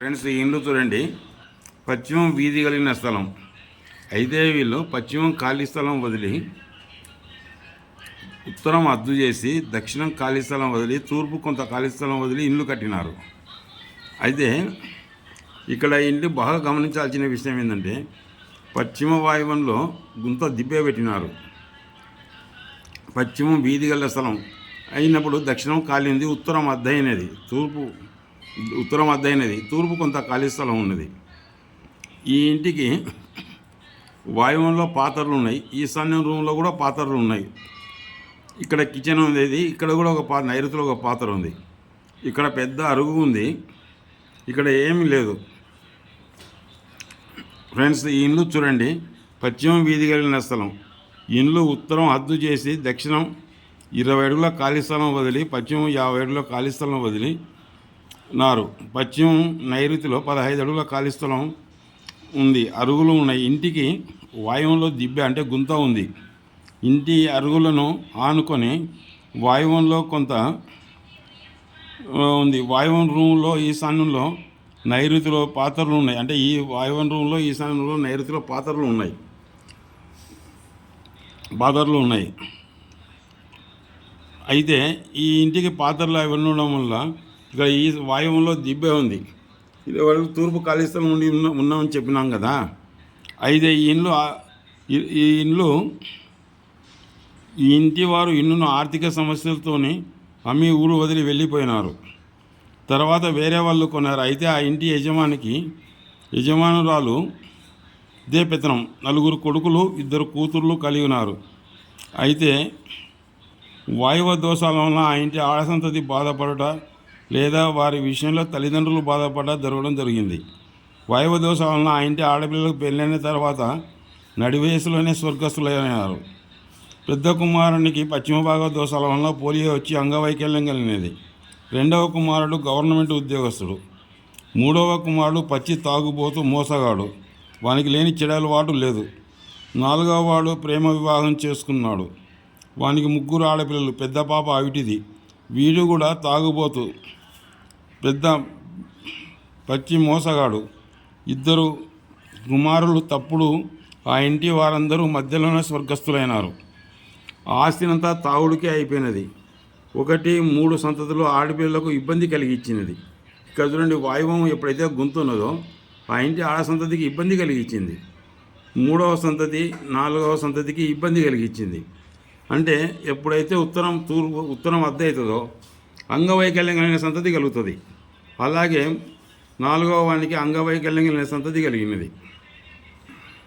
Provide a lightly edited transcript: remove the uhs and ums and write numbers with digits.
Friends ఈ ఇల్లు చూడండి, పశ్చిమం వీధి కలిగిన స్థలం. అయితే వీళ్ళు పశ్చిమం ఖాళీ స్థలం వదిలి ఉత్తరం అద్దు చేసి, దక్షిణం ఖాళీ స్థలం వదిలి, తూర్పు కొంత ఖాళీ స్థలం వదిలి ఇల్లు కట్టినారు. అయితే ఇక్కడ ఇంటి బాగా గమనించాల్సిన విషయం ఏంటంటే, పశ్చిమ వాయువ్యంలో గుంత దిబ్బే పెట్టినారు. పశ్చిమం వీధి గల స్థలం అయినప్పుడు దక్షిణం ఖాళీ ఉంది, ఉత్తరం అద్దయినది, ఉత్తరం అద్దయినది, తూర్పు కొంత ఖాళీ స్థలం ఉన్నది. ఈ ఇంటికి వాయువ్యంలో పాత్రలు ఉన్నాయి, ఈశాన్యం రూమ్లో కూడా పాత్రలు ఉన్నాయి. ఇక్కడ కిచెన్ ఉంది, ఇక్కడ కూడా ఒక నైరుతిలో ఒక పాత్ర ఉంది. ఇక్కడ పెద్ద అరుగు ఉంది, ఇక్కడ ఏమీ లేదు. ఫ్రెండ్స్ ఈ ఇల్లు చూడండి, పశ్చిమం వీధి కలిగిన స్థలం. ఇల్లు ఉత్తరం హద్దు చేసి, దక్షిణం 20 అడుగుల ఖాళీ స్థలం వదిలి, పశ్చిమం 50 అడుగుల ఖాళీ స్థలం వదిలి నారు. పశ్చిమం నైరుతిలో 15 అడుగుల ఖాళీ స్థలం ఉంది, అరుగులు ఉన్నాయి. ఇంటికి వాయువ్యంలో దిబ్బె అంటే గుంత ఉంది. ఇంటి అరుగులను ఆనుకొని వాయువ్యంలో కొంత ఉంది. వాయువ్యం రూమ్లో ఈశాన్యంలో నైరుతిలో పాత్రలు ఉన్నాయి. అంటే ఈ వాయువ్యం రూమ్లో ఈశాన్యంలో నైరుతిలో పాత్రలు ఉన్నాయి. అయితే ఈ ఇంటికి పాత్రలు అవి ఉండడం వల్ల ఇక్కడ ఈ వాయువ్యంలో దిబ్బే ఉంది. ఇది వరకు తూర్పు ఖాళీ స్థలం ఉండి ఉన్నామని చెప్పినాం కదా. అయితే ఈ ఇంటి వారు ఇల్లును ఆర్థిక సమస్యలతోని అమ్మి ఊరు వదిలి వెళ్ళిపోయినారు. తర్వాత వేరే వాళ్ళు కొన్నారు. అయితే ఆ ఇంటి యజమానురాలు ఇదే పెత్తనం. 4 కొడుకులు 2 కూతుర్లు కలిగి ఉన్నారు. అయితే వాయువ దోషాల వలన ఆ ఇంటి ఆడసంతతి బాధపడట లేదా వారి విషయంలో తల్లిదండ్రులు జరగడం జరిగింది. వాయువ దోషాల వలన ఆ ఇంటి ఆడపిల్లలకు పెళ్ళైన తర్వాత నడి వయసులోనే స్వర్గస్థులైనారు. పెద్ద కుమారునికి పశ్చిమ భాగ దోషాల వలన పోలియో వచ్చి అంగవైకల్యం కలిగినది. 2వ కుమారుడు గవర్నమెంట్ ఉద్యోగస్తుడు. 3వ కుమారుడు పచ్చి తాగుబోతూ మోసగాడు, వానికి లేని చెడలవాటు లేదు. 4వ వాడు ప్రేమ వివాహం చేసుకున్నాడు, వానికి 3 ఆడపిల్లలు. పెద్ద పాప అవిటిది, వీడు కూడా తాగుబోతు, పెద్ద పచ్చి మోసగాడు. 2 కుమారులు తప్పుడు. ఆ ఇంటి వారందరూ మధ్యలోనే స్వర్గస్థులైనారు. ఆస్తినంతా తాగుడికే అయిపోయినది. 3 సంతతులు ఆడపిల్లలకు ఇబ్బంది కలిగించినది. ఇక్కడ చూడండి, వాయువం ఎప్పుడైతే గుంతున్నదో ఆ ఇంటి ఆడ సంతతికి ఇబ్బంది కలిగించింది. 3వ సంతతి 4వ సంతతికి ఇబ్బంది కలిగించింది. అంటే ఎప్పుడైతే ఉత్తరం అద్దె అవుతుందో అంగవైకల్యం కలిగిన సంతతి కలుగుతుంది. అలాగే 4వ వానికి అంగవైకల్యం కలిగిన సంతతి కలిగినది.